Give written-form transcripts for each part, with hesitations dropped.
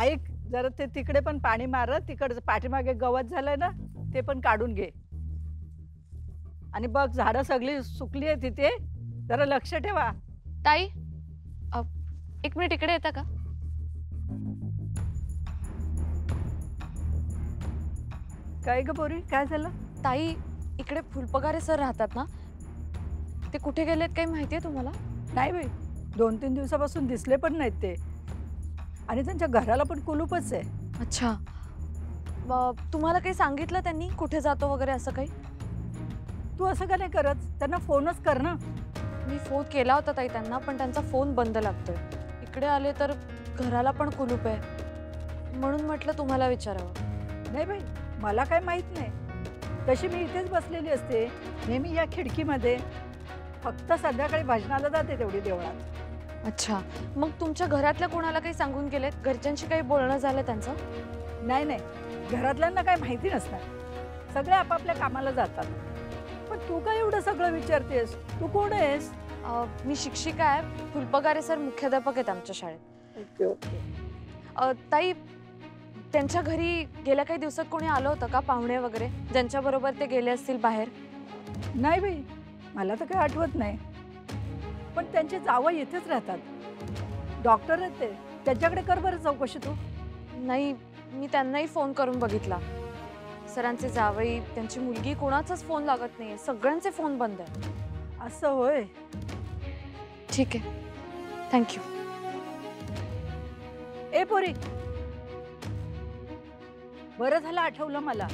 ऐक, जरा ते तिकडे पण पाणी मार, तिकडचं पाठीमागे गवत झालंय ना, ते पण काढून घे. आणि बघ झाडं सगळी सुकली आहे तिथे, जरा लक्ष ठेवा. ताई, अ, 1 मिनिट इकडे येता का? काय ग पोरी, काय झालं? ताई, इकडे फुलपगारे सर राहतात ना? ते कुठे गेलेत काही माहिती आहे तुम्हाला? नाही बाई, 2-3 दिवसापासून दिसले पण नाहीत ते. आणि त्यांच्या घराला पण कुलूपच आहे. अच्छा. तुम्हाला काही सांगितलं त्यांनी कुठे जातो वगैरे असं काही? तू असं का नाही करत? त्यांना फोनच कर ना. मी फोन केला होता ताई त्यांना, पण त्यांचा फोन बंद लागतोय. इकडे आले तर घराला पण कुलूप आहे. म्हणून म्हटलं तुम्हाला विचारावं. नाही बाई, मला काय माहित नाही. तशी मी इथेच बसलेली असते नेहमी या खिडकीमध्ये. फक्त संध्याकाळी भजनाला जाते तेवढी देवळात. अच्छा. मग तुमच्या घरातल्या कोणाला काही सांगून गेलेत? घरच्यांशी काही बोलणं झालं त्यांचं? नाही नाही, घरातल्यांना काय माहिती नसणार. सगळे आपापल्या कामाला जातात. पण तू काय एवढं सगळं विचारतेस? तू कोण आहेस? मी शिक्षिका आहे. फुलपगारे सर मुख्याध्यापक आहेत आमच्या शाळेत. Okay okay. ताई, त्यांच्या घरी गेल्या काही दिवसात कोणी आलं होतं का, पाहुणे वगैरे ज्यांच्याबरोबर ते गेले असतील बाहेर? नाही बाई, मला तर काही आठवत नाही. पण त्यांचे जावई इथेच राहतात. डॉक्टर आहेत ते. त्यांच्याकडे कर बरं चौकशी तू. नाही, मी त्यांनाही फोन करून बघितला. सरांचे जावई, त्यांची मुलगी, कोणाचाच फोन लागत नाहीये. सगळ्यांचे फोन बंद आहेत. असं होय? ठीक आहे, थँक्यू. ए पोरी, बरं झालं आठवलं मला.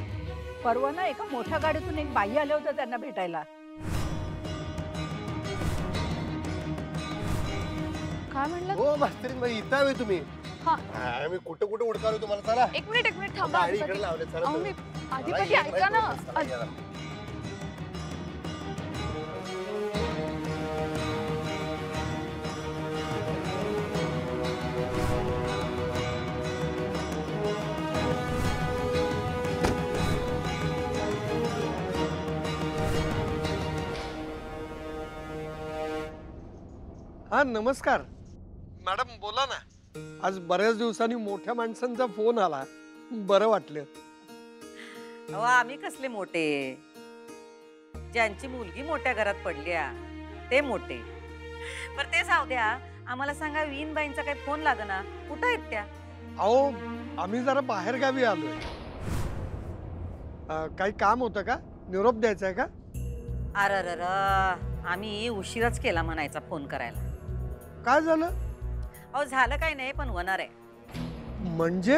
परवा ना एका मोठ्या गाडीतून एक बाई आल्या होत्या त्यांना भेटायला. काय म्हणलं? हो मास्तरीन बाई, इथं आहे तुम्ही? हा. मी कुठं कुठं उडकालो तुम्हाला. चला 1 मिनिट थांबा. गाडी इकडे लावले. चला अहो, तुम्ही. मी चला, अधिपती ये, ऐका ना. चला, या. हा नमस्कार मॅडम, बोला ना. आज बऱ्याच दिवसांनी मोठ्या माणसांचा फोन आला, बरं वाटलं. अहो आम्ही कसले मोठे, ज्यांची मुलगी मोठ्या घरात पडल्या ते मोठे. पर ते जाऊ द्या, आम्हाला सांगा वीणबाईंचा काही फोन लागना, कुठं आहेत त्या? अहो आम्ही जरा बाहेर गावी आलोय. काही काम होतं का? निरोप द्यायचा आहे का? अर आम्ही उशीरच केला म्हणायचा फोन करायला. काय झालं? अहो झालं काय नाही, पण होणार आहे. म्हणजे?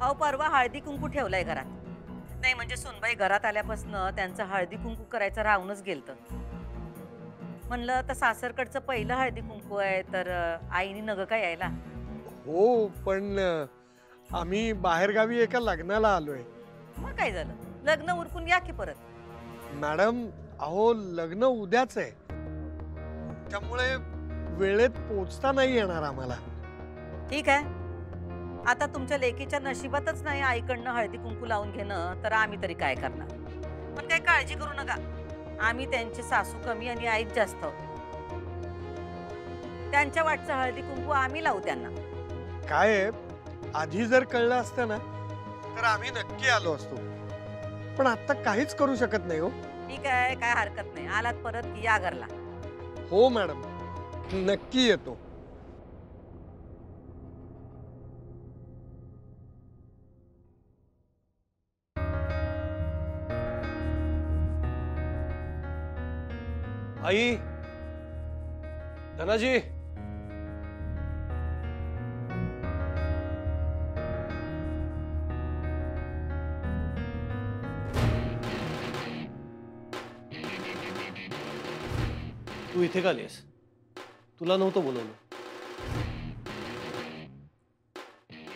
अहो परवा हळदी कुंकू ठेवलाय घरात. नाही म्हणजे सुनबाई घरात आल्यापासून त्यांचं हळदी कुंकू करायचं राहूनच गेलतं. म्हणलं तर सासरकडचं पहिलं हळदी कुंकू आहे, तर आईनी नग काय यायला. हो पण आम्ही बाहेरगावी एका लग्नाला आलोय. मग काय झालं, लग्न उरकून या की परत. मॅडम अहो लग्न उद्याच आहे, त्यामुळे वेळेत पोचता नाही येणार आम्हाला. ठीक आहे, आता तुमच्या लेकीच्या नशिबातच नाही आईकडनं हळदी कुंकू लावून घेणं, तर आम्ही तरी काय करणार. पण काही काळजी करू नका, आम्ही त्यांची सासू कमी आणि आईच जास्त. त्यांच्या वाटचं हळदी कुंकू आम्ही लावू त्यांना. काय आहे, आधी जर कळलं असतं ना तर आम्ही नक्की आलो असतो, पण आता काहीच करू शकत नाही. हो ठीक आहे, काय हरकत नाही, आलात परत की या घरला. हो मॅडम, नक्की येतो. आई, धनाजी, तू इथे का आलीस? तुला नव्हतं बोलवलं.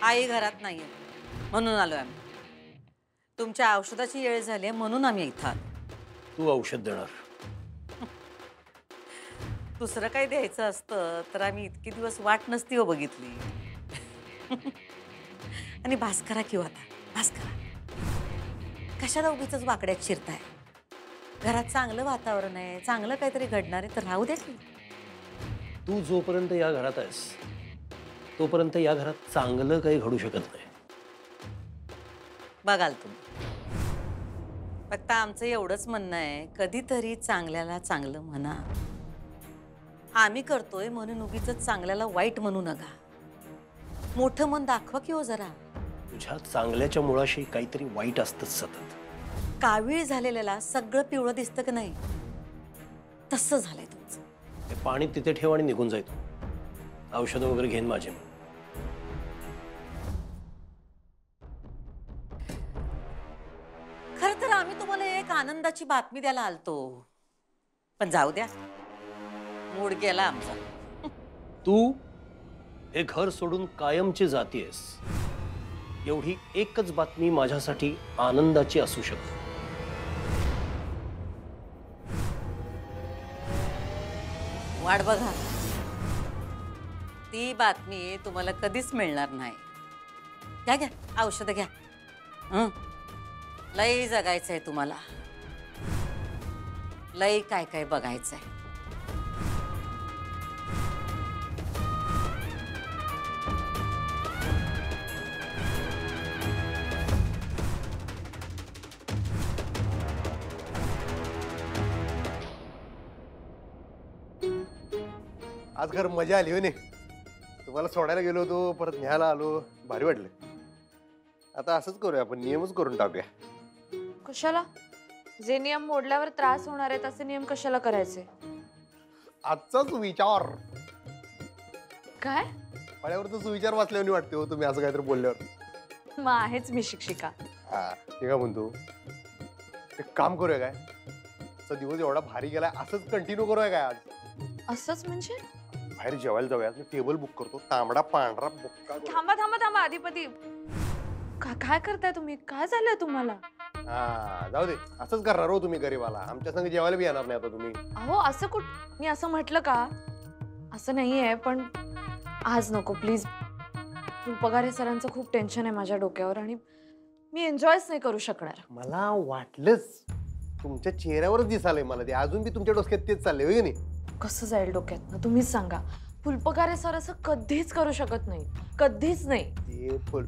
आई घरात नाहीये म्हणून आलोय आम्ही. तुमच्या औषधाची वेळ झाली म्हणून आम्ही इथं आलो. तू औषध देणार? दुसरं काही द्यायचं असतं तर आम्ही इतके दिवस वाट नसती हो बघितली. आणि भास्करा किंवा आता भास्करा कशाला उगीच वाकड्यात शिरताय. घरात चांगलं वातावरण आहे, चांगलं काहीतरी घडणार आहे तर राहू द्या की. तू जोपर्यंत या घरात आहेस तोपर्यंत या घरात चांगलं काही घडू शकत नाही. बघाल तुम्ही. फक्त आमचं एवढंच म्हणणं आहे, कधीतरी चांगल्याला चांगलं म्हणा. आम्ही करतोय म्हणून उगीच चांगल्याला वाईट म्हणू नका. मोठं मन दाखवा की हो जरा. तुझ्या चांगल्याच्या मुळाशी काहीतरी वाईट असतंच सतत. कावीळ झालेल्याला सगळं पिवळं दिसतं की नाही, तसं झालंय तुमचं. ते पाणी तिथे ठेव आणि निघून जाय तू. औषधं वगैरे घेईन माझे मी. खरं तर आम्ही तुम्हाला एक आनंदाची बातमी द्यायला आलतो, पण जाऊ द्या, मूड गेला आमचा. तू हे घर सोडून कायमची जातीयस, एवढी एकच बातमी माझ्यासाठी आनंदाची असू शकते. वाट बघा, ती बातमी तुम्हाला कधीच मिळणार नाही. घ्या घ्या औषध घ्या. लई जगायचंय तुम्हाला, लई काय काय बघायचंय. आज खरं मजा आली हो नी. तुम्हाला सोडायला गेलो होतो, परत न्यायला आलो, भारी वाटलं. आता असंच करूया आपण, नियमच करून टाकूया. कशाला? जे नियम मोडल्यावर त्रास होणार आहेत असे नियम कशाला करायचे? आजचाच विचार काय? फळ्यावरच विचार वाचल्याने वाटते हो तुम्ही असं काहीतरी बोलल्यावर. मग आहेच मी शिक्षिका. हा ते काय म्हणतो, एक काम करूया काय, आजचा दिवस एवढा भारी गेलाय, असंच कंटिन्यू करूया काय आज? असंच म्हणजे? बाहेर जेवायला जाऊया, मी टेबल बुक करतो, तांबडा पांढरा बुक्का. थांबा थांबा थांबा अधिपती. काय करताय तुम्ही? काय झालंय तुम्हाला? हा जाऊ दे, असंच करणार हो तुम्ही गरीबाला. आमच्या संग जेवायला बी येणार नाही आता तुम्ही. अहो असं मी असं म्हटलं का? असं नाहीये, पण आज नको प्लीज. पगारे सरांचं खूप टेन्शन आहे माझ्या डोक्यावर आणि मी एन्जॉयच नाही करू शकणार. मला वाटलंच, तुमच्या चेहऱ्यावरच दिसालंय मला ते. अजून बी तुमच्या डोक्यात तेच चाललंय होय की नाही? कसं जाईल डोक्यात ना तुम्हीच सांगा. फुलपगारे सर असं कधीच करू शकत नाही, कधीच नाही. ते फुल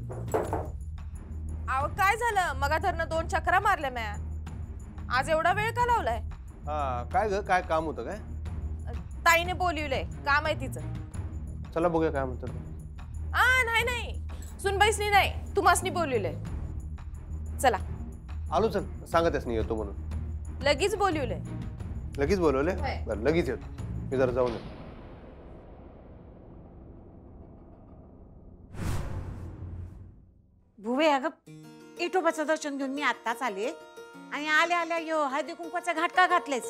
अहो काय झालं? मगाधरनं 2 चक्रा मारल्या म्या. आज एवढा वेळ का लावलाय? हा काय ग, काय काम होतं काय? ताईने बोलवलंय, काम आहे तिचं. चला बघूया काय म्हणतात. नाही नाही, सुनबाईसनी नाही, तुम्हासनी बोलवलंय. चला. आलो, चल सांगतच नाही येतो म्हणून. लगेच बोलवलंय. लगेच बोलवले? होय. बरं लगेच येतो मी, जरा जाऊन येतो. भुवे, अगं इटोबाचं दर्शन घेऊन मी आत्ताच आले आणि आल्या आल्या यो हळदी कुंकवाचा घाट का घातलायस?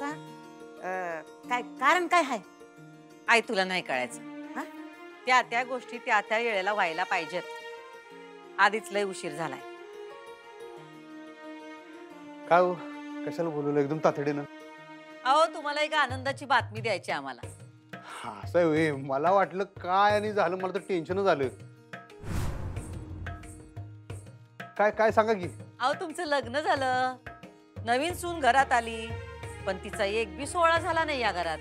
काय कारण काय आहे? आई तुला नाही कळायचं. हा? त्या त्या गोष्टी त्या त्या वेळेला व्हायला पाहिजेत. आधीच लय उशीर झालाय. काय हो, कशाला बोलवलं एकदम तातडीनं? अहो तुम्हाला एक आनंदाची बातमी द्यायची आम्हाला. असं आहे होय. मला वाटलं काय आणि झालं, मला तर टेन्शनच आलं. काय काय सांगा की. अहो तुमचं लग्न झालं, नवीन सून घरात आली, पण तिचा एक बी सोहळा झाला नाही या घरात.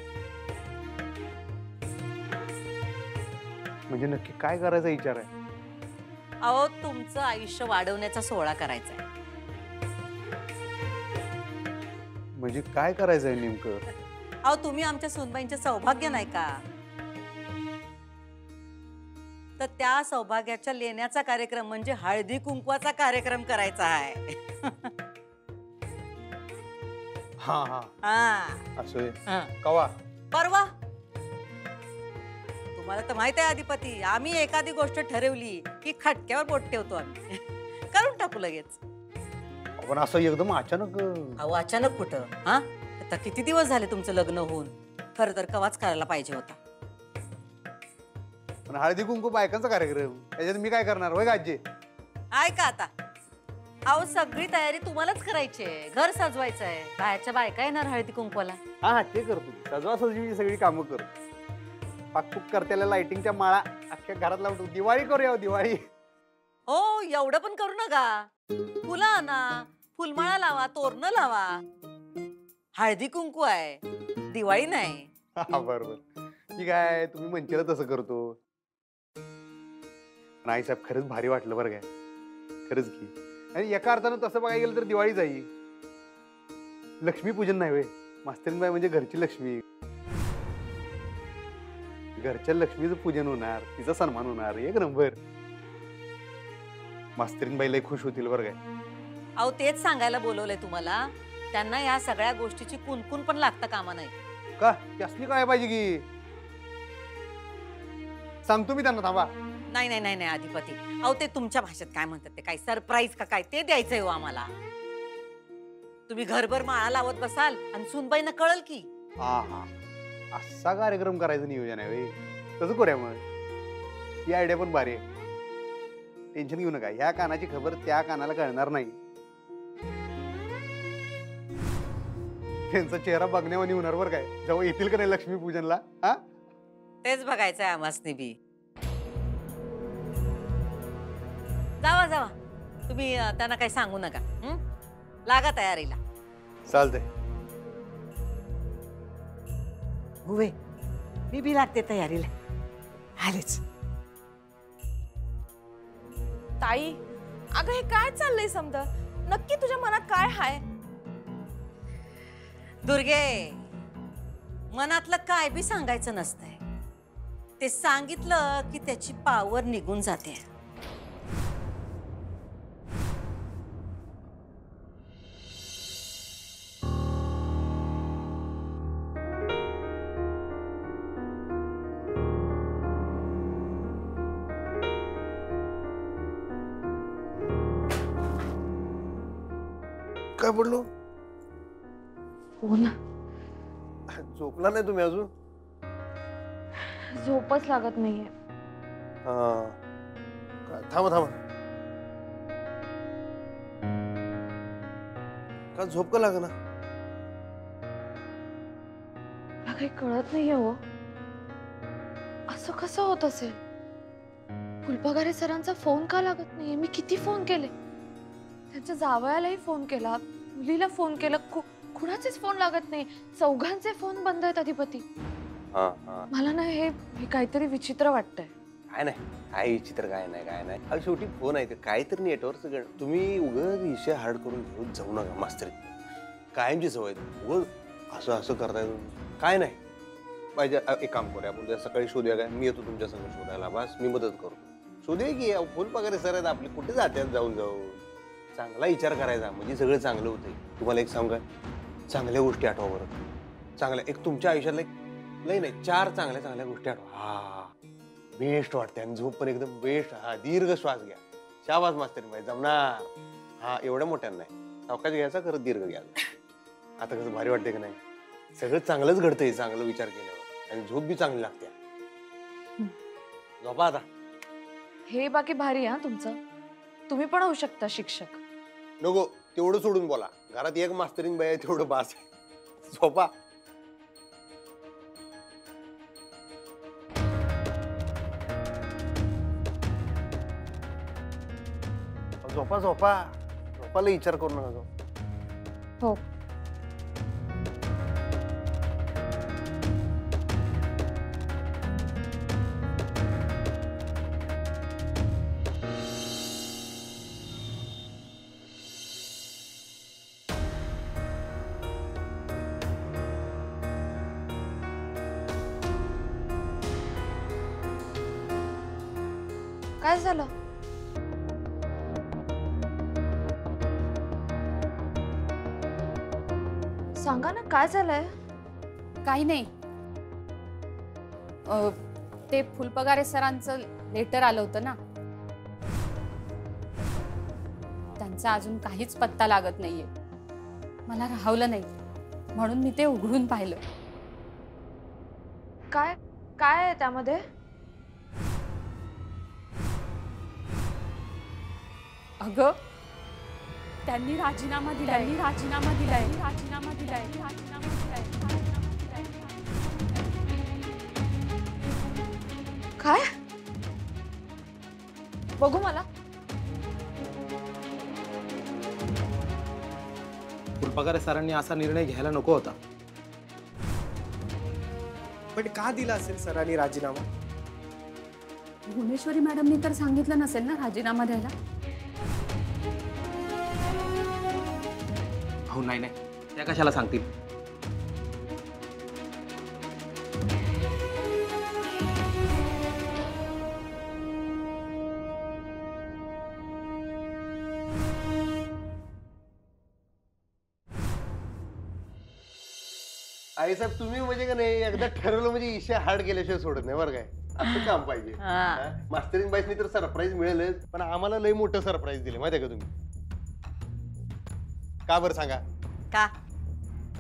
म्हणजे नक्की काय करायचा विचार आहे? अहो तुमचं आयुष्य वाढवण्याचा सोहळा करायचा आहे. म्हणजे काय करायचंय नेमकं? अहो तुम्ही आमच्या सूनबाईंचे सौभाग्य नाही का? तर त्या सौभाग्याच्या लेण्याचा कार्यक्रम म्हणजे हळदी कुंकवाचा कार्यक्रम करायचा आहे. हा हा हा असं आहे. हा. कवा? परवा. तुम्हाला तर माहित आहे अधिपती, आम्ही एखादी गोष्ट ठरवली की खटक्यावर बोट ठेवतो आम्ही. करून टाकू लगेच. पण असं एकदम अचानक? अहो अचानक कुठं? हा आता किती दिवस झाले तुमचं लग्न होऊन? खरं तर कवाच करायला पाहिजे होता. पण हळदी कुंकू बायकांचा कार्यक्रम, त्याच्यात मी काय करणार होय आजी? ऐका आता, अहो सगळी तयारी तुम्हालाच करायची आहे. घर सजवायचं आहे, बाहेरच्या बायका येणार हळदी कुंकवाला. हा ते करतो, सजवा सजवी सगळी कामं कर. पाकपूक करतेल्या लाइटिंगच्या माळा अख्ख्या घरात लावतो. दिवाळी करूया दिवाळी. हो एवढं पण करू नका. फुलं आणा, फुलमाळा लावा, तोरणं लावा. हळदी कुंकू आहे, दिवाळी नाही. हा बरोबर, ठीक आहे, तुम्ही म्हणशील तसं करतो. नाही साहेब, खरंच भारी वाटलं बरं काय, खरंच की. आणि एका अर्थानं तसं बघायला गेलं तर दिवाळीच आहे. लक्ष्मीपूजन नाही वे, मास्तरीनबाई म्हणजे घरची लक्ष्मी. घरच्या लक्ष्मीचं पूजन होणार, तिचा सन्मान होणार, एक नंबर. मास्तरीनबाई लय खुश होतील बरं काय. अहो तेच सांगायला बोलवलंय तुम्हाला. त्यांना या सगळ्या गोष्टीची कुणकुण पण लागता कामा नाही. का त्यासनी काय पाहिजे की, सांगतो मी त्यांना, थांबा. नाही नाही नाही नाही अधिपती, अहो ते तुमच्या भाषेत काय म्हणतात ते, काय सरप्राईज का काय ते द्यायचंय हो आम्हाला. तुम्ही घरभर माळा लावत बसाल आणि सुनबाईंना कळल की. हा हा, असा कार्यक्रम करायचं नियोजन आहे वे. तसं करूया मग, ही आयडिया पण भारी आहे. टेन्शन घेऊ नका, ह्या कानाची खबर त्या कानाला कळणार नाही. त्यांचा चेहरा बघण्यावानी होणार बरं काय, जेव्हा येतील का नाही लक्ष्मीपूजनला. हा तेच बघायचंय आम्हासनी बी. जावा जावा तुम्ही, त्यांना काही सांगू नका. लागा तयारीला. चालतंय. हुवे मी बी लागते तयारीला, आलेच. ताई, अगं हे काय चाललंय समजा, नक्की तुझ्या मनात काय हाय? दुर्गे, मनातलं काय बी सांगायचं नसतंय. ते सांगितलं की त्याची पावर निघून जाते. काय बोललो? हो ना, झोपला नाही तुम्ही अजून? झोपच लागत नाहीये. थांबा थांबा, का झोप का लागना? मला काही कळत नाहीये हो, असं कसं होत असेल. फुलपगारे सरांचा फोन का लागत नाहीये? मी किती फोन केले, त्यांच्या जावयालाही फोन केला, मुलीला फोन केला, कुणाचेच फोन लागत नाही. चौघांचे फोन बंद आहेत अधिपती. मला ना हे काहीतरी विचित्र वाटतंय. काय नाही, काय विचित्र काय नाही. अहो शेवटी फोन आहे, काहीतरी नेटवर्क. तुम्ही उगाच विषय हार्ड करून घेऊन जाऊ नका. मास्तरी कायमची सवय, उगाच असं असं करताय तुम्ही. काय नाही पाहिजे. एक काम करूया आपण, सकाळी शोधूया काय, मी येतो तुमच्या संग शोधायला. बस मी मदत करतो. शोधूया की फुलपगारे सर आहेत आपले, कुठे जातात जाऊन जाऊन. चांगला विचार करायचा म्हणजे सगळं चांगलं होतंय. तुम्हाला एक सांगू काय, चांगल्या गोष्टी आठवा बरं. चांगल्या एक तुमच्या आयुष्यातला एक लई नाही 4 चांगल्या गोष्टी आठवा. हा बेस्ट वाटते आणि झोप पण एकदम बेस्ट. हा दीर्घ श्वास घ्या. शाबास मास्तरीबाई, जमणार. हा एवढ्या मोठ्या नाही, सावकाश घ्यायचा, खरं दीर्घ घ्यायचा. आता कसं भारी वाटते का नाही? सगळं चांगलंच घडतंय चांगलं विचार केल्यावर, आणि झोप बी चांगली लागते. झोपा आता. हे बाकी भारी हा तुमचं. तुम्ही पण होऊ शकता शिक्षक. नको, तेवढं सोडून बोला. घरात एक मास्तरीनबाई आहे, तेवढं बास आहे. झोपा. झोपा झोपा, झोपाला विचार करू नका. हो. काय झालं? सांगा ना, काय झालंय? काही नाही, ते फुलपगारे सरांचं लेटर आलं होतं ना, त्यांचा अजून काहीच पत्ता लागत नाहीये. मला राहवलं नाही म्हणून मी ते उघडून पाहिलं. काय काय आहे त्यामध्ये? अगं, त्यांनी राजीनामा दिलाय. काय? बघू मला. फुलपगारे सरांनी असा निर्णय घ्यायला नको होता. पण का दिला असेल सरांनी राजीनामा? भुवनेश्वरी मॅडमनी तर सांगितलं नसेल ना राजीनामा द्यायला? हो नाही नाही, त्या कशाला सांगतील? आई साहेब तुम्ही म्हणजे का नाही एकदा ठरवलं म्हणजे इशे हार्ड केल्याशिवाय सोडत नाही बरं काय. असं काम पाहिजे. मास्टरिंग बाईसनी तर सरप्राईज मिळेलच, पण आम्हाला लय मोठं सरप्राईज दिले माहितीये का तुम्ही? का बरं सांगा? का?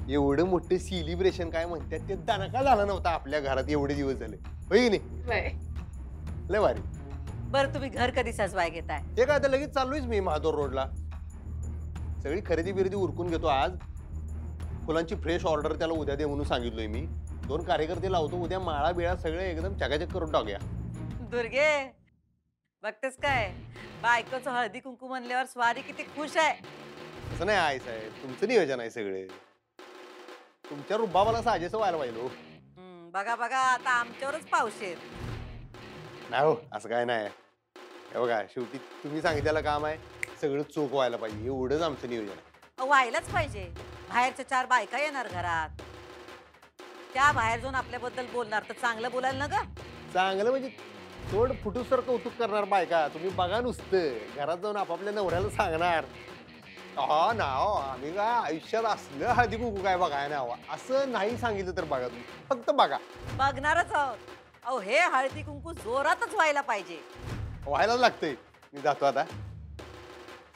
एवढं मोठं सेलिब्रेशन काय म्हणतात ते दणका झाला नव्हता आपल्या घरात एवढे दिवस झाले, होय की नाही? लय भारी. बरं तुम्ही घर कधी सजवाय घेताय? ते काय आता लगेच चाललोयच मी महादोर रोडला. सगळी खरेदी बिरेदी उरकून घेतो आज. फुलांची फ्रेश ऑर्डर त्याला उद्या दे म्हणून सांगितलोय मी. 2 कार्यकर्ते लावतो, उद्या माळा बिळा सगळे एकदम चकाचक करून टाकूया. दुर्गे बघतेस काय, बायकोचं हळदी कुंकू म्हणल्यावर स्वारी किती खुश आहे. असं नाही आई साहेब, तुमचं नियोजन आहे सगळे. तुमच्या रुबाबाला साजेसं व्हायला पाहिजे. बघा बघा आता आमच्यावरच पावशेर. नाही हो, असं काय नाही. हे बघा शेवटी तुम्ही सांगितलेलं काम आहे, सगळं चोख व्हायला पाहिजे, एवढंच आमचं नियोजन आहे. व्हायलाच पाहिजे. बाहेरच्या 4 बायका येणार घरात, त्या बाहेर जाऊन आपल्याबद्दल बोलणार तर चांगलं बोलायला ना ग. चांगलं म्हणजे तोड फुटूसर कौतुक करणार बायका. तुम्ही बघा नुसतं घरात जाऊन आपापल्या नवऱ्याला सांगणार, हा ना आम्ही काय आयुष्यात असलं हळदी कुंकू काय बघाय ना असं नाही सांगितलं तर बघा तुम्ही, फक्त बघा. बघणारच आहोत. अहो हे हळदी कुंकू जोरातच व्हायला पाहिजे. व्हायलाच लागतंय. मी जातो आता,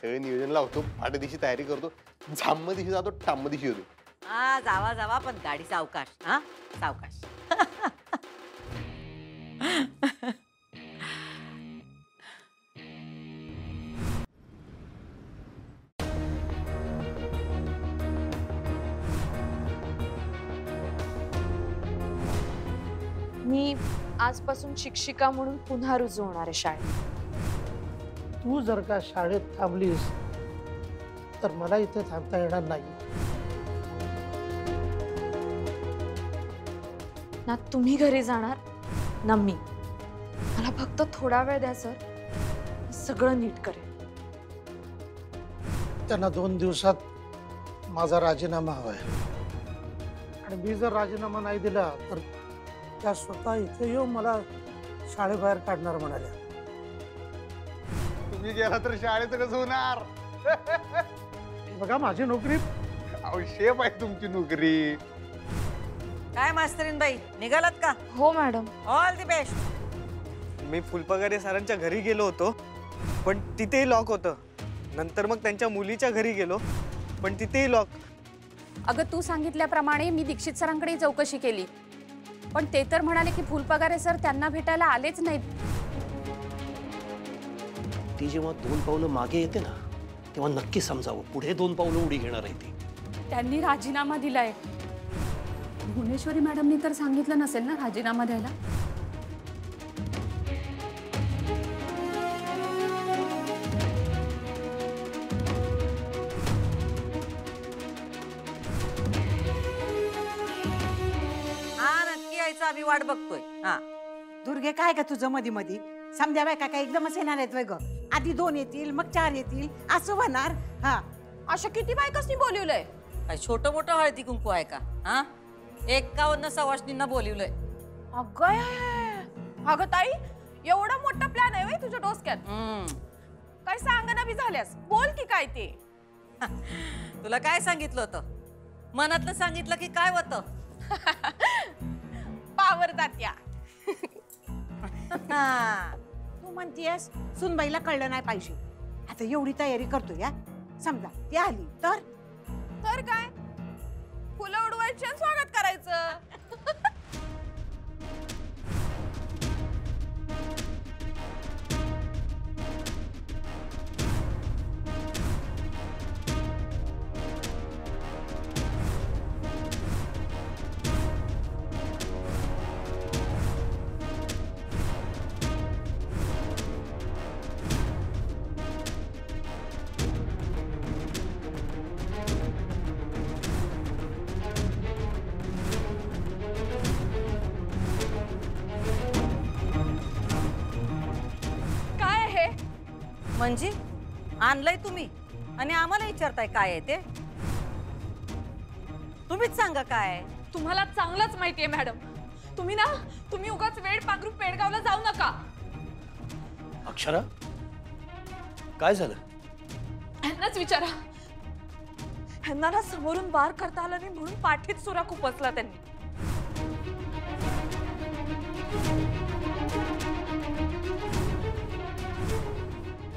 सगळे नियोजन लावतो, पाठ दिवशी तयारी करतो, झाम दिवशी जातो, टाम दिवशी येतो. हा जावा जावा, पण गाडी सावकाश. हा सावकाश. मी आजपासून शिक्षिका म्हणून पुन्हा रुजू होणार आहे शाळेत. तू जर का शाळेत थांबलीस तर मला इथे थांबता येणार नाही. ना तुम्ही घरी जाणार ना मी. मला फक्त थोडा वेळ द्या सर, सगळं नीट करेन. त्यांना 2 दिवसात माझा राजीनामा हवाय, आणि मी जर राजीनामा नाही दिला तर त्या स्वतः इथे येऊन मला शाळेबाहेर काढणार म्हणाल्या. तुम्ही गेला तर शाळेचं कसं होणार? बघा माझी नोकरी. शेफ आहे तुमची नोकरी. काय मास्तरीन बाई निघालात का? हो मॅडम. All the best. मी फुलपगारे सरांच्या घरी गेलो होतो, पण तिथेही लॉक होतं. नंतर मग त्यांच्या मुलीच्या घरी गेलो, पण तिथेही लॉक. अगं तू सांगितल्याप्रमाणे मी दीक्षित सरांकडे चौकशी केली, पण ते तर म्हणाले की फुलपगारे सर त्यांना भेटायला आलेच नाहीत. ती जेव्हा 2 पावलं मागे येते ना, तेव्हा नक्की समजावं पुढे 2 पावलं उडी घेणार आहे ती. त्यांनी राजीनामा दिलाय. भुवनेश्वरी मॅडमनी तर सांगितलं नसेल ना राजीनामा द्यायला? आम्ही वाट बघतोय. हा दुर्गे काय का तुझं मधी मधी समजा बाय काय एकदमच येणार आहेत वय ग. आधी 2 येतील मग 4 येतील असं होणार. हा अशा किती बायकांनी बोलवलंय? काय छोटं मोठं हळदी कुंकू आहे का? हा 51 सवाष्णींना बोलवलंय. अगं ताई एवढा मोठा प्लॅन आहे तुझ्या डोसक्यात? काय सांगना बी झाल्यास, बोल की काय ते. तुला काय सांगितलं होतं? मनातलं सांगितलं की काय होतं? पावर दात्या. तू म्हणतीयस सुनबाईला कळलं नाही पाहिजे. आता एवढी तयारी करतो या, समजा ती आली तर काय फुलं उडवायची आणि स्वागत करायचं. म्हणजे आणलंय तुम्ही आणि आम्हाला विचारताय काय आहे ते? तुम्हीच सांगा काय. तुम्हाला चांगलंच माहितीये मॅडम. तुम्ही उगाच वेळ पांघरू पेडगावला जाऊ नका. अक्षरा, काय झालं? ह्यांनाच विचारा. ह्यांना ना समोरून वार करता आला नाही म्हणून पाठीत सुरा खुपसला त्यांनी.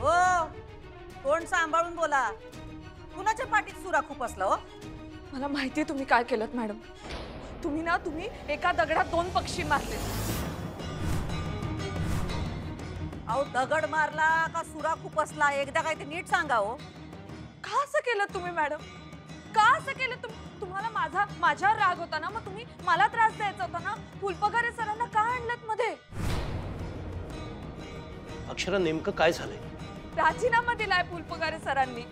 हो, कोण सांभाळून बोला. कुणाच्या पाठीत सुरा खुपसला हो? मला माहितीये तुम्ही काय केलं मॅडम. तुम्ही एका दगडात 2 पक्षी मारले. अहो, दगड मारला का सुरा खुपसला एकदा काय ते नीट सांगा हो. का असं केलं तुम्ही मॅडम? का असं केलं तुम्हाला माझ्यावर राग होता ना, मग तुम्ही मला त्रास द्यायचा होता ना. फुलपगारे सरांना का आणलं मध्ये? अक्षरा, नेमकं काय झालंय? राजीनामा दिलाय फुलपगारे सरांनी.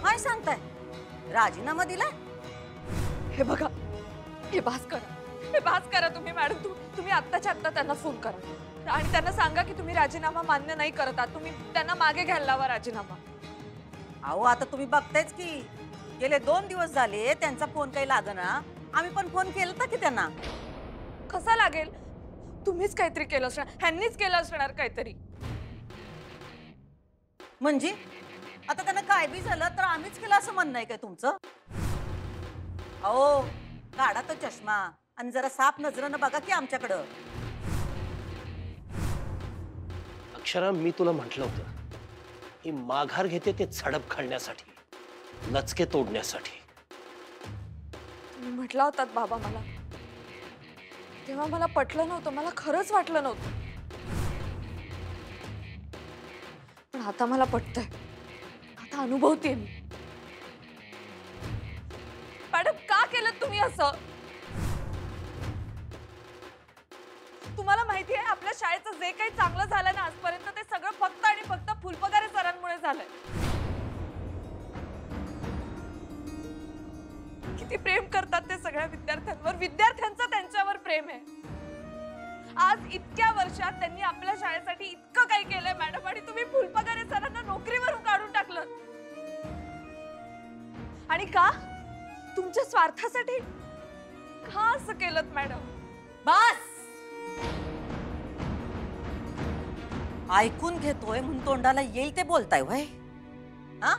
काय सांगताय? राजीनामा दिलाय? हे बघा, हे बास करा तुम्ही मॅडम. तुम्ही आत्ताच्या आत्ता त्यांना फोन करा आणि त्यांना सांगा की तुम्ही राजीनामा मान्य नाही करत आहात. तुम्ही त्यांना मागे घ्यायला लावा राजीनामा. अहो, आता तुम्ही बघतायच की गेले 2 दिवस झाले त्यांचा फोन काही लागना. आम्ही पण फोन केला की त्यांना. कसा लागेल? तुम्हीच काहीतरी केलं असणार, ह्यांनीच केलं असणार काहीतरी. म्हणजे आता त्यांना काय बी झालं तर आम्हीच केलं असं म्हणणं आहे काय तुमचं? अहो, काढा तो चष्मा आणि जरा साफ नजरेनं बघा की आमच्याकडं. अक्षरा, मी तुला म्हटलं होतं ही माघार घेते ते झडप घालण्यासाठी, लचके तोडण्यासाठी. तुम्ही म्हटला होतात बाबा मला, तेव्हा मला पटलं नव्हतं. मला खरंच वाटलं नव्हतं. पण आता मला पटतंय. आता अनुभवतेय मी. मॅडम, का केलं तुम्ही असं? तुम्हाला माहिती आहे आपल्या शाळेचं जे काही चांगलं झालं ना आजपर्यंत, ते सगळं फक्त आणि फक्त फुलपगारे सरांमुळे झालंय. किती प्रेम करतात ते सगळ्या विद्यार्थ्यांवर. विद्यार्थ्यांचं त्यांच्यावर प्रेम आहे. आज इतक्या वर्षात त्यांनी आपल्या शाळेसाठी इतकं काही केलंय मॅडम, आणि तुम्ही फुलपगारे सरांना नोकरीवरून काढून टाकलं. आणि का? तुमच्या स्वार्थासाठी? का असं केलं मॅडम? बस, ऐकून घेतोय म्हणून तोंडाला येईल ते बोलताय व्हय? हा,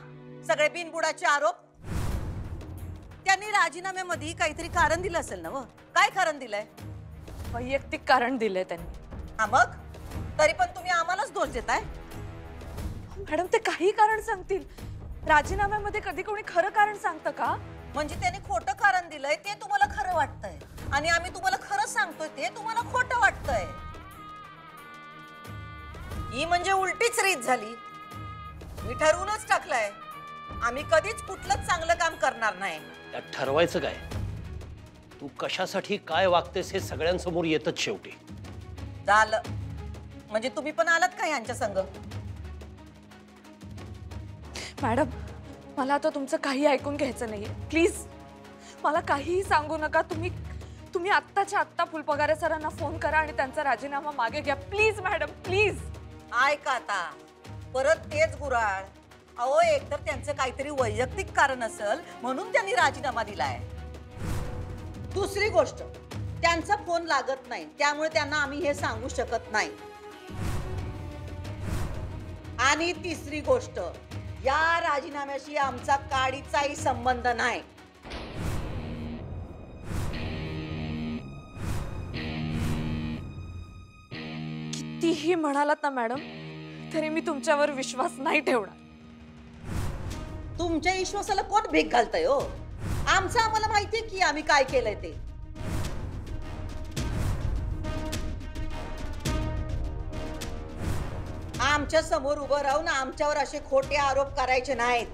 सगळे बिनबुडाचे आरोप. त्यांनी राजीनाम्यामध्ये काहीतरी कारण दिलं असेल ना? व काय कारण दिलंय? वैयक्तिक कारण दिलंय त्यांनी. हा, मग तरी पण तुम्ही आम्हालाच दोष देताय. मॅडम, ते काही कारण सांगतील. राजीनाम्यामध्ये कधी कोणी खरं कारण सांगतं का? म्हणजे त्यांनी खोटं कारण दिलंय ते तुम्हाला खरं वाटतंय आणि आम्ही तुम्हाला खरं सांगतोय ते तुम्हाला खोटं वाटतंय. ही म्हणजे उलटीच रीत झाली. मी ठरवूनच टाकलंय आम्ही कधीच कुठलंच चांगलं काम करणार नाही. त्यात ठरवायचं काय? तू कशासाठी काय वागतेस हे सगळ्यांसमोर येतच शेवटी. झालं म्हणजे तुम्ही पण आलात का यांच्या संग? मॅडम, मला आता तुमचं काही ऐकून घ्यायचं नाहीये. प्लीज मला काहीही सांगू नका. तुम्ही आत्ताच्या आत्ता फुलपगारे सरांना फोन करा आणि त्यांचा राजीनामा मागे घ्या. Please madam, please. ऐका आता परत तेच गुराळ. अहो, एकतर त्यांचं काहीतरी वैयक्तिक कारण असेल म्हणून त्यांनी राजीनामा दिलाय. दुसरी गोष्ट, त्यांचा फोन लागत नाही त्यामुळे त्यांना आम्ही हे सांगू शकत नाही. आणि तिसरी गोष्ट, या राजीनाम्याशी आमचा काडीचाही संबंध नाही. कितीही म्हणालात ना मॅडम, तरी मी तुमच्यावर विश्वास नाही ठेवणार. तुमच्या विश्वासाला कोण भीक घालतंय हो? आमचं आम्हाला माहितीये की आम्ही काय केलंय ते. आमच्या समोर उभं राहून आमच्यावर असे खोटे आरोप करायचे नाहीत.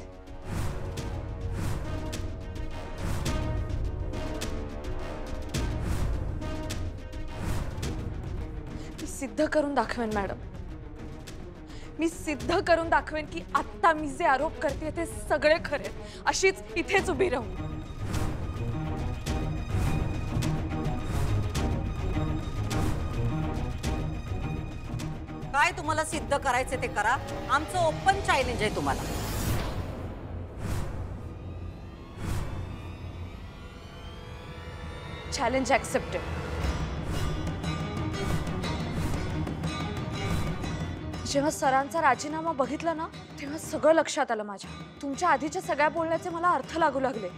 मी सिद्ध करून दाखवेन मॅडम. मी सिद्ध करून दाखवेन की आता मी जे आरोप करते ते सगळे खरे. अशीच इथेच उभी राहू. काय तुम्हाला सिद्ध करायचं ते करा, आमचं ओपन चॅलेंज आहे तुम्हाला. Challenge accepted. जेव्हा सरांचा राजीनामा बघितला ना तेव्हा सगळं लक्षात आलं माझ्या. तुमच्या आधीच्या सगळ्या बोलण्याचे मला अर्थ लागू लागले.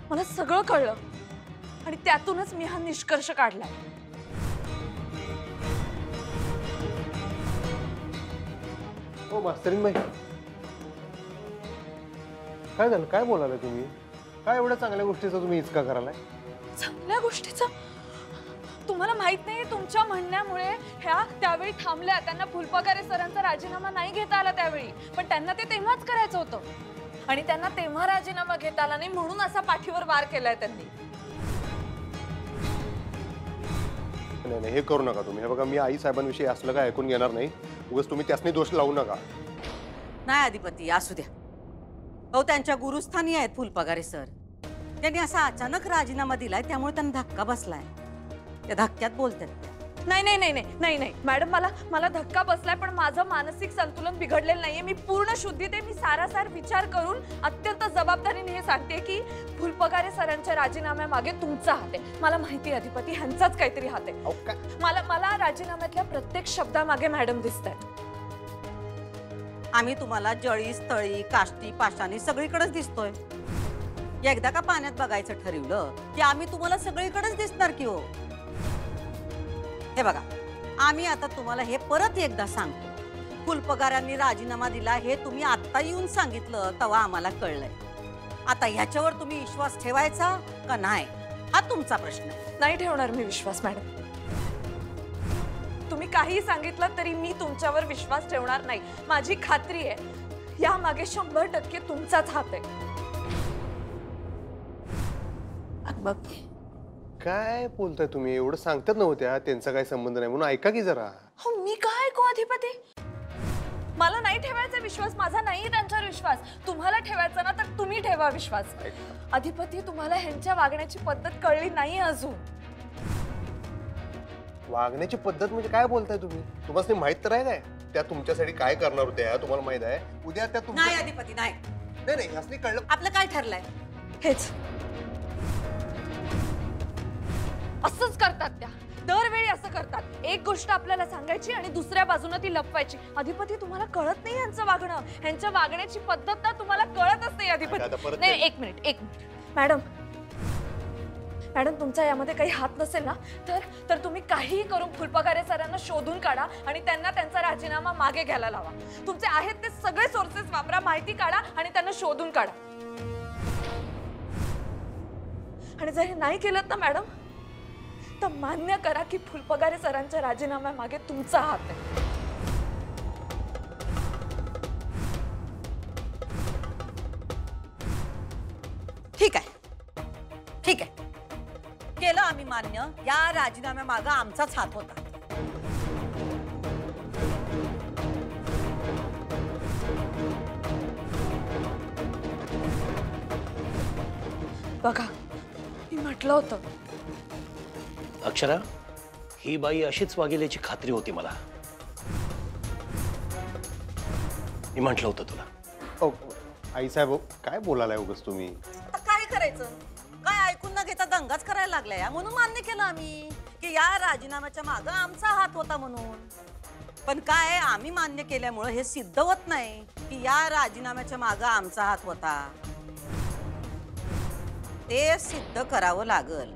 मला सगळं कळलं आणि त्यातूनच मी हा निष्कर्ष काढलाय. हो मास्तरीनबाई, काय झालं? काय बोलायला तुम्ही? काय एवढ्या चांगल्या गोष्टीचा तुम्ही इचका करायलाय? चांगल्या गोष्टीचा? तुम्हाला माहित नाही तुमच्या म्हणण्यामुळे ह्या त्यावेळी थांबल्या. त्यांना फुलपगारे सरांचा राजीनामा नाही घेता आला त्यावेळी, पण त्यांना ते तेव्हाच करायचं होतं आणि त्यांना तेव्हा राजीनामा घेता आला नाही म्हणून असा पाठीवर वार केलाय त्यांनी. नाही नाही, हे करू नका तुम्ही. हे बघा, मी आई साहेबांविषयी असलं काय ऐकून घेणार नाही. उगाच तुम्ही त्यासनी दोष लावू नका. नाही अधिपती, असू द्या. अहो, त्यांच्या गुरुस्थानी आहेत फुलपगारे सर. त्यांनी असा अचानक राजीनामा दिलाय त्यामुळे त्यांना धक्का बसलाय. त्या धक्क्यात बोलतात. नाही नाही नाही नाही नाही नाही मॅडम, मला धक्का बसलाय पण माझं मानसिक संतुलन बिघडलेलं नाहीये. मी पूर्ण शुद्धीत आहे. मी सारासार विचार करून अत्यंत जबाबदारीने हे सांगते की फुलपगारे सरांच्या राजीनाम्यामागे तुमचा हात आहे. मला माहिती आहे अधिपती, ह्यांचाच काहीतरी हात आहे. मला राजीनाम्यातल्या प्रत्येक शब्दामागे मॅडम दिसतायत. आम्ही तुम्हाला जळी स्थळी काष्टी पाषाणी सगळीकडेच दिसतोय. एकदा का पाण्यात बघायचं ठरवलं की आम्ही तुम्हाला सगळीकडेच दिसणार की हो. हे बघा, आम्ही आता तुम्हाला हे परत एकदा सांगतो. फुलपगारांनी राजीनामा दिला हे तुम्ही आत्ता येऊन सांगितलं तेव्हा आम्हाला कळलंय. आता ह्याच्यावर तुम्ही विश्वास ठेवायचा का नाही हा तुमचा प्रश्न आहे. नाही ठेवणार मी विश्वास मॅडम. तुम्ही काही सांगितलं तरी मी तुमच्यावर विश्वास ठेवणार नाही. माझी खात्री आहे यामागे 100% तुमचाच हात आहे. बघ काय बोलताय तुम्ही? एवढं सांगतात नव्हत्या त्यांचा काही संबंध नाही म्हणून ऐका की जरा. हो, मी काय ऐकू अधिपती? मला नाही ठेवायचा विश्वास. माझा नाही त्यांच्यावर विश्वास. तुम्हाला ठेवायचा ना तर तुम्ही ठेवा विश्वास. अधिपती, तुम्हाला ह्यांच्या वागण्याची पद्धत कळली नाही अजून. वागण्याची पद्धत म्हणजे काय बोलताय तुम्ही? तुम्हाला माहित तर आहे काय त्या तुमच्यासाठी काय करणार होत्या? तुम्हाला माहित आहे उद्या त्या नाही अधिपती, नाही नाही ह्यासनी कळलं. आपलं काय ठरलंय? हेच असंच करतात त्या. दरवेळी असं करतात. एक गोष्ट आपल्याला सांगायची आणि दुसऱ्या बाजूने ती लपवायची. अधिपती, तुम्हाला कळत नाही यांचं वागणं. ह्यांच्या वागण्याची पद्धत ना तुम्हाला कळतच नाही अधिपती. नाही, एक मिनिट मॅडम, तुमचा यामध्ये काही हात नसेल ना तर तुम्ही काहीही करून फुलपगारे सरांना शोधून काढा आणि त्यांना त्यांचा राजीनामा मागे घ्यायला लावा. तुमचे आहेत ते सगळे सोर्सेस वापरा, माहिती काढा आणि त्यांना शोधून काढा. आणि जर हे नाही केलं ना मॅडम तर मान्य करा की फुलपगारे सरांच्या राजीनाम्यामागे तुमचा हात आहे. ठीक आहे, ठीक आहे, केलं आम्ही मान्य. या राजीनाम्यामागे आमचाच हात होता. बघा, मी म्हटलं होतं. अक्षरा, ही बाई अशीच वागेल्याची खात्री होती मला. मी म्हटलं होतं तुला. आई साहेब काय बोलायलाय उगाच तुम्ही? आता काय करायचं? काय ऐकून न घेता दंगाच करायला लागलाय. म्हणून मान्य केलं आम्ही की या राजीनाम्याच्या मागे आमचा हात होता म्हणून. पण काय आम्ही मान्य केल्यामुळे हे सिद्ध होत नाही की या राजीनाम्याच्या मागे आमचा हात होता. ते सिद्ध करावं लागल.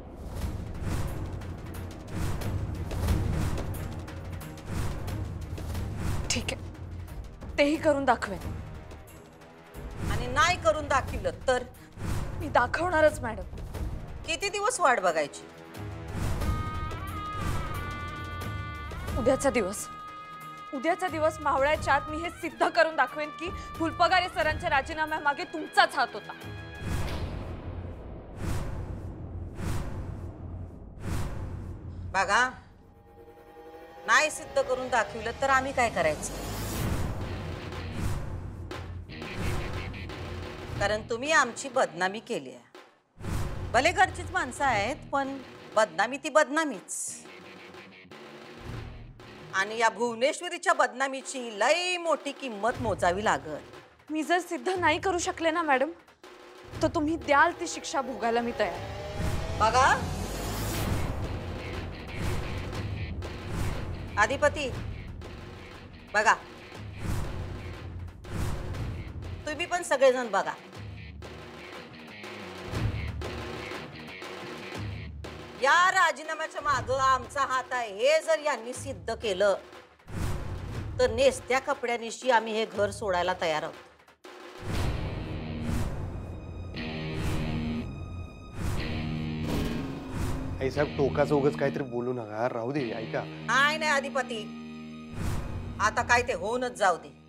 ठीक आहे, तेही करून दाखवेन. आणि नाही करून दाखवलं तर मी दाखवणारच मॅडम. किती दिवस वाट बघायची? उद्याचा दिवस मावळ्याच्या आत मी हे सिद्ध करून दाखवेन की फुलपगारे सरांच्या राजीनाम्यामागे तुमचाच हात होता. बघा, नाही सिद्ध करून दाखवलं तर आम्ही काय करायचं? कारण तुम्ही आमची बदनामी केली आहे. भले घरचीच माणसं आहेत पण बदनामी ती बदनामीच. आणि या भुवनेश्वरीच्या बदनामीची लई मोठी किंमत मोजावी लागल। मी जर सिद्ध नाही करू शकले ना मॅडम, तर तुम्ही द्याल ती शिक्षा भोगायला मी तयार आहे। बघा अधिपती, बघा तुम्ही पण सगळेजण बघा, या राजीनाम्याच्या मागं आमचा हात आहे हे जर यांनी सिद्ध केलं तर नेसत्या कपड्यानिशी आम्ही हे घर सोडायला तयार आहोत। आई साहेब टोकाचं उगाच काहीतरी बोलू नका, राहू दे, ऐका। नाही नाही अधिपती, आता काय ते होऊनच जाऊ दे।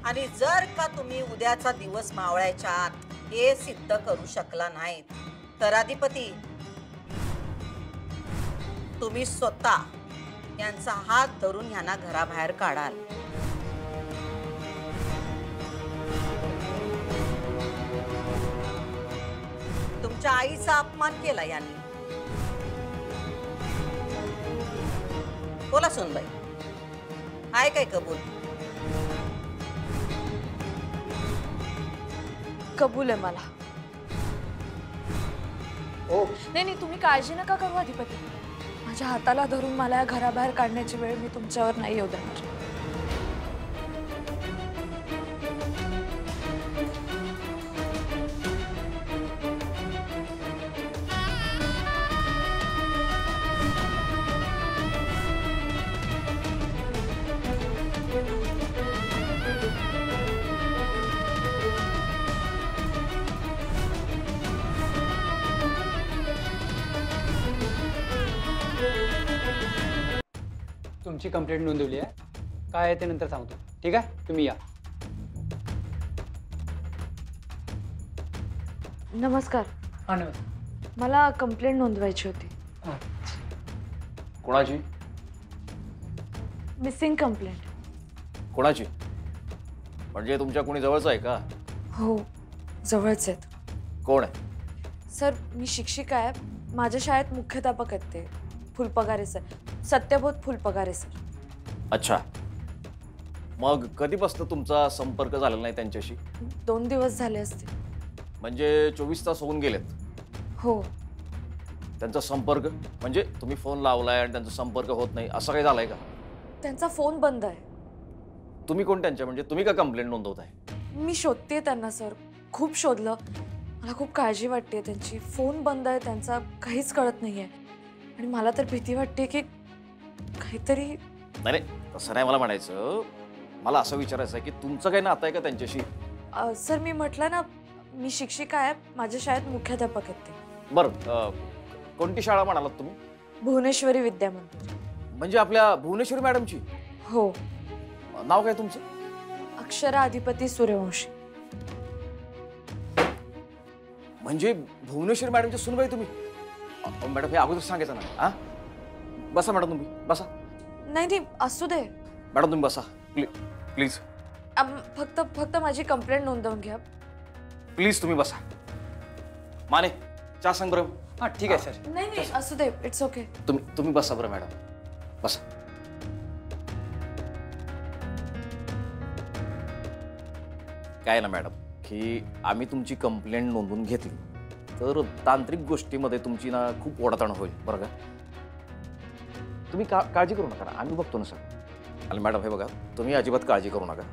आणि जर का तुम्ही उद्याचा दिवस मावळायच्या आत हे सिद्ध करू शकला नाहीत तर अधिपती तुम्ही स्वतः यांचा हात धरून यांना घराबाहेर काढाल। तुमच्या आईचा अपमान केला यांनी। बोला सुनबाई, आहे काय कबूल? कबूल आहे मला। नाही नाही, तुम्ही काळजी नका करू अधिपती, माझ्या हाताला धरून मला या घराबाहेर काढण्याची वेळ मी तुमच्यावर नाही येऊ देणार। तुमची कंप्लेंट नोंदवली आहे, काय आहे ते नंतर सांगतो, ठीक आहे? तुम्ही या। नमस्कार। हा नमस्कार। मला कंप्लेंट नोंदवायची होती। कोणाची? Missing complaint. कोणाची? म्हणजे तुमच्या कोणी जवळचं आहे का? हो, जवळच आहेत। कोण आहे? सर, मी शिक्षिका आहे, माझ्या शाळेत मुख्याध्यापक आहेत ते फुलपगारे सर, सत्यबोध फुलपगारे सर। अच्छा, मग कधीपासून तुमचा संपर्क झालेला नाही त्यांच्याशी? 2 दिवस झाले असतील। म्हणजे 24 तास होऊन गेलेत? हो। त्यांचा संपर्क म्हणजे तुम्ही फोन लावलाय आणि त्यांचा संपर्क होत नाही असं काही झालंय का? त्यांचा फोन बंद आहे। तुम्ही कोण त्यांच्या, म्हणजे तुम्ही का कंप्लेंट नोंदवताय? मी शोधते त्यांना सर, खूप शोधलं, मला खूप काळजी वाटते त्यांची। फोन बंद आहे त्यांचा, काहीच कळत नाहीये आणि मला तर भीती वाटते की काहीतरी। नाही तसं नाही मला म्हणायचं, मला असं विचारायचं आहे की तुमचं काही नातं आहे का त्यांच्याशी? सर, मी म्हटलं ना, मी शिक्षिका आहे, माझ्या शाळेत मुख्याध्यापक आहेत ते। बरं, कोणती शाळा म्हणालात तुम्ही? भुवनेश्वरी विद्या मंदिर। म्हणजे आपल्या भुवनेश्वरी मॅडमची? हो। नाव काय तुमचं? अक्षरा अधिपती सूर्यवंशी। म्हणजे भुवनेश्वरी मॅडमची सुनबाई तुम्ही? मॅडम हे अगोदर सांगायचं ना। हा, बसा मॅडम, तुम्ही बसा। नाही नाही, असू दे मॅडम, तुम्ही बसा प्लीज। फक्त माझी कंप्लेंट नोंदवून घ्या प्लीज। तुम्ही बसा। माने, चहा सांग बरं। हां ठीक आहे सर। नाही नाही, असू दे, इट्स ओके। तुम्ही बसा बरं मॅडम, बसा। काय ना मॅडम की आम्ही तुमची कंप्लेंट नोंदवून घेतली तर तांत्रिक गोष्टीमध्ये तुमची ना खूप ओढाताण होईल बरं का? तुम्ही काळजी करू नका, आम्ही बघतो ना सर। आणि मॅडम हे बघा, तुम्ही अजिबात काळजी करू नका,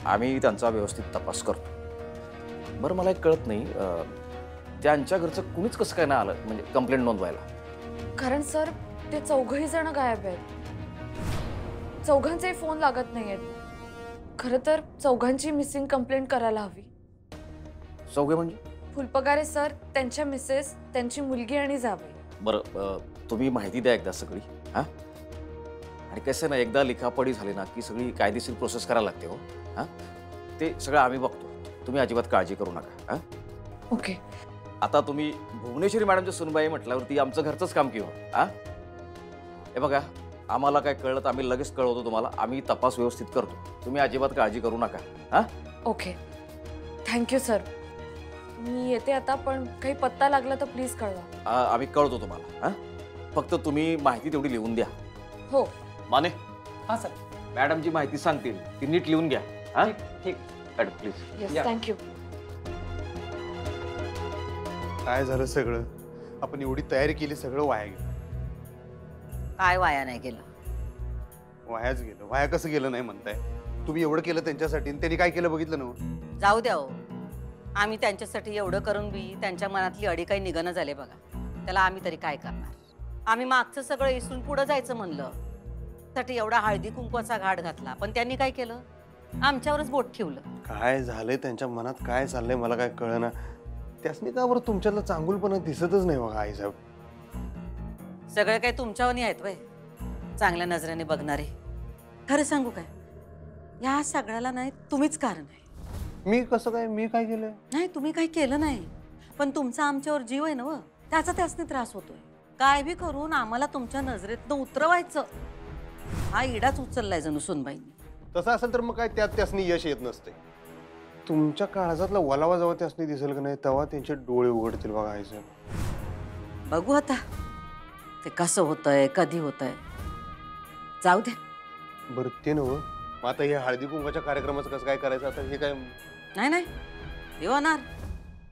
आम्ही त्यांचा व्यवस्थित तपास करतो। बरं, मला एक कळत नाही, त्यांच्या घरचं कुणीच कसं काय नाही आलं म्हणजे कंप्लेंट नोंदवायला? कारण सर, ते 4घही जण गायब आहेत, 4घांचे फोन लागत नाहीयेत। खरं तर 4घांची मिसिंग कंप्लेंट करायला हवी। 4घे म्हणजे? फुलपगारे सर, त्यांच्या मिसेस, त्यांची मुलगी आणि जावई। बरं, तुम्ही माहिती द्या एकदा सगळी। हां, आणि कसं ना, एकदा लिखापडी झाली ना की सगळी कायदेशीर प्रोसेस करायला लागते हो। हां, ते सगळं आम्ही बघतो, तुम्ही अजिबात काळजी करू नका। हां, ओके। आता तुम्ही भुवनेश्वरी मॅडमच्या सुनबाई म्हटल्यावरती आमचं घरचंच काम की हो। हां, हे बघा, आम्हाला काय कळलं तर आम्ही लगेच कळवतो तुम्हाला, आम्ही तपास व्यवस्थित करतो, तुम्ही अजिबात काळजी करू नका। हां, ओके, थँक्यू सर। मी येते आता, पण काही पत्ता लागला तर प्लीज कळवा। आम्ही कळवतो तुम्हाला। हां, फक्त तुम्ही माहिती तेवढी लिहून द्या. हो. माने, हां सर. मॅडम जी माहिती सांगतील ती नीट लिहून घ्या. हा, ठीक. Madam please. Yes, thank you. काय झालं सगळं? आपण एवढी तयारी केली, सगळं वाया गेलं. काय वाया नाही गेलं? वायाच गेलं. वाया कसं गेलं नाही म्हणताय? तुम्ही एवढं केलं त्यांच्यासाठी आणि त्यांनी काय केलं बघितलं ना? जाऊ द्या हो. आम्ही त्यांच्यासाठी एवढं करून बी त्यांच्या मनातली अडी काही निघणं झाले बघा. त्याला आम्ही तरी काय करणार? आम्ही मागचं सगळं इसरून पुढं जायचं म्हणलं साठी एवढा हळदी कुंकवाचा घाट घातला, पण त्यांनी काय केलं? आमच्यावरच बोट ठेवलं. काय झालंय त्यांच्या मनात, काय चाललंय मला काय कळना. त्यासनी का बरं तुमच्यातलं चांगुलपणा दिसतच नाही बघा आई साहेब. सगळे काही तुमच्यावरनी आहेत वय चांगल्या नजरेने बघणारे. खरं सांगू काय, या सगळ्याला नाही तुम्हीच कारण आहे. मी कसं काय? मी काय केलंय? नाही, तुम्ही काही केलं नाही, पण तुमचा आमच्यावर जीव आहे ना व, त्याचा त्यासनी त्रास होतोय. काय बी करून आम्हाला तुमच्या नजरेतनं उतरवायचं हा इडाच उचललाय जणू सुनबाईंनी. तसं असेल तर मग काय त्यात त्यासनी यश येत नसते. तुमच्या काळजातला वलावा जेव्हा त्यासनी दिसेल का नाही तेव्हा त्यांचे डोळे उघडतील बघा आई साहेब. बघू आता ते कसं होतंय, कधी होतंय. जाऊ दे. बरं ते नव्ह, आता हे हळदी कुंकवाच्या कार्यक्रमाचं कसं काय करायचं आता? हे काय? नाही हे होणार.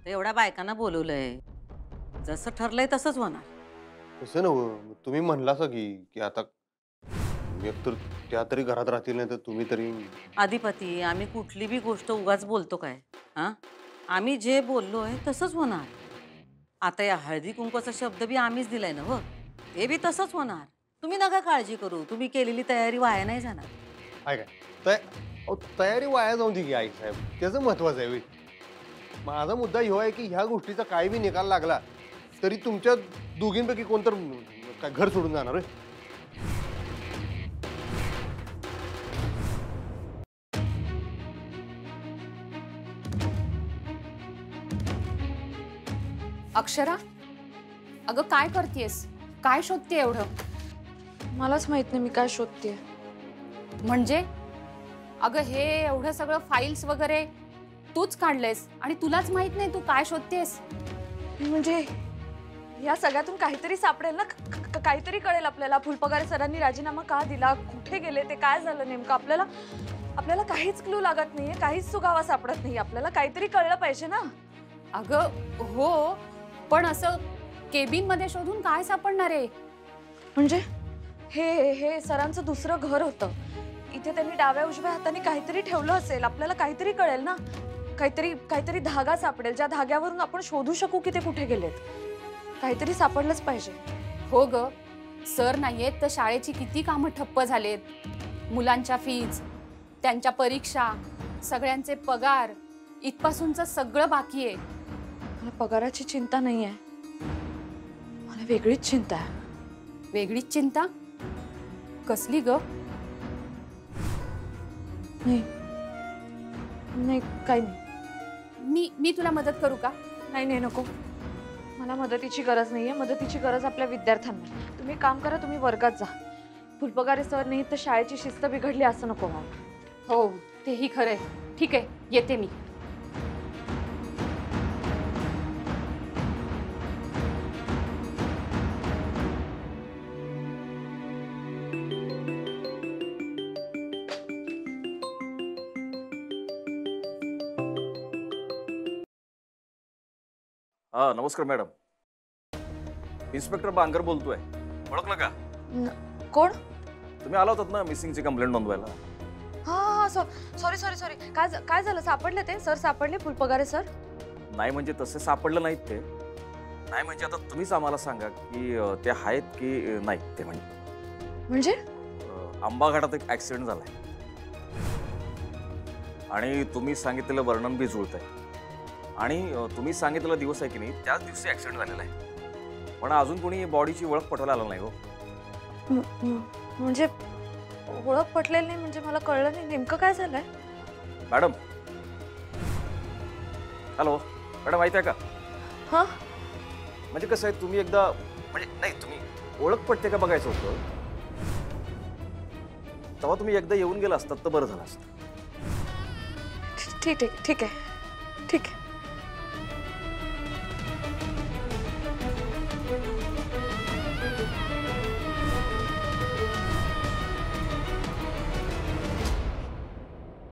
ते एवढ्या बायकांना बोलवलंय, जसं ठरलंय तसंच होणार. तसं नव्ह, तुम्ही म्हणलासा की आता एकतर त्या तरी घरात राहतील नाही तर तुम्ही तरी. अधिपती, आम्ही कुठली बी गोष्ट उगाच बोलतो काय? हा, आम्ही जे बोललोय तसंच होणार. आता या हळदी कुंकवाचा शब्द बी आम्हीच दिलाय ना हो, ते बी तसंच होणार. तुम्ही नका काळजी करू, तुम्ही केलेली तयारी वाया नाही जाणार. आहे काय? तयारी वाया जाऊन दे की आई साहेब, त्याचं महत्वाचं आहे. माझा मुद्दा ह्यो आहे की ह्या गोष्टीचा काही बी निकाल लागला तरी तुमच्या दोघींपैकी कोणतर काय घर सोडून जाणार आहे? अक्षरा, अगं काय करतेस? काय शोधते एवढं? मलाच माहित नाही मी काय शोधतेय. म्हणजे अगं हे एवढं सगळं फाईल्स वगैरे तूच काढलेस आणि तुलाच माहित नाही तू काय शोधतेस? म्हणजे या सगळ्यातून काहीतरी सापडेल ना, काहीतरी कळेल आपल्याला. फुलपगारे सरांनी राजीनामा का दिला, कुठे गेले ते, काय झालं नेमकं, आपल्याला काहीच क्लू लागत नाहीये, काहीच सुगावा सापडत नाही. आपल्याला काहीतरी कळलं पाहिजे ना. अगं हो, पण असं केबिन मध्ये शोधून काय सापडणार आहे? म्हणजे हे सरांचं दुसरं घर होतं. इथे त्यांनी डाव्या उजव्या हाताने काहीतरी ठेवलं असेल. आपल्याला काहीतरी कळेल ना, काहीतरी धागा सापडेल ज्या धाग्यावरून आपण शोधू शकू की ते कुठे गेलेत. काहीतरी सापडलंच पाहिजे. हो ग, सर नाहीयेत तर शाळेची किती कामं ठप्प झालेत. मुलांच्या फीज, त्यांच्या परीक्षा, सगळ्यांचे पगार, इथपासूनचं सगळं बाकी आहे. मला पगाराची चिंता नाही आहे, मला वेगळीच चिंता आहे. वेगळीच चिंता? कसली ग? नाही काही नाही. मी तुला मदत करू का? नाही नको, मला मदतीची गरज नाहीये. मदतीची गरज आपल्या विद्यार्थ्यांना. तुम्ही काम करा, तुम्ही वर्गात जा. फुलपगारे सर नाही तर शाळेची शिस्त बिघडली असं नको मला. हो तेही खरंय. ठीक आहे, येते मी. हा नमस्कार मॅडम, इन्स्पेक्टर बांगर बोलतोय. ओळखलं का? कोण? तुम्ही आला होतात ना मिसिंगची कंप्लेंट नोंदवायला. हा सॉरी. काय झालं? सापडले ते सर? सापडले फुलपगारे सर? नाही म्हणजे तसे सापडलं नाहीत ते. नाही म्हणजे आता तुम्हीच आम्हाला सांगा की ते आहेत की नाही ते. म्हणजे आंबा घाटात एक ऍक्सिडेंट झालाय आणि तुम्ही सांगितलेलं वर्णन बी जुळत आहे आणि तुम्ही सांगितलेला दिवस आहे की नाही त्याच दिवशी ऍक्सिडेंट झालेला आहे. पण अजून कोणी बॉडीची ओळख पटवायला आलं नाही हो. म्हणजे ओळख पटलेली नाही म्हणजे मला कळलं नाही नेमकं काय झालंय. मॅडम, हॅलो मॅडम, माहिती आहे का? हा म्हणजे कसं आहे, तुम्ही एकदा म्हणजे नाही तुम्ही ओळख पटते का बघायचं होतं, तेव्हा तुम्ही एकदा येऊन गेला असतात तर बरं झालं असतं. ठीक आहे.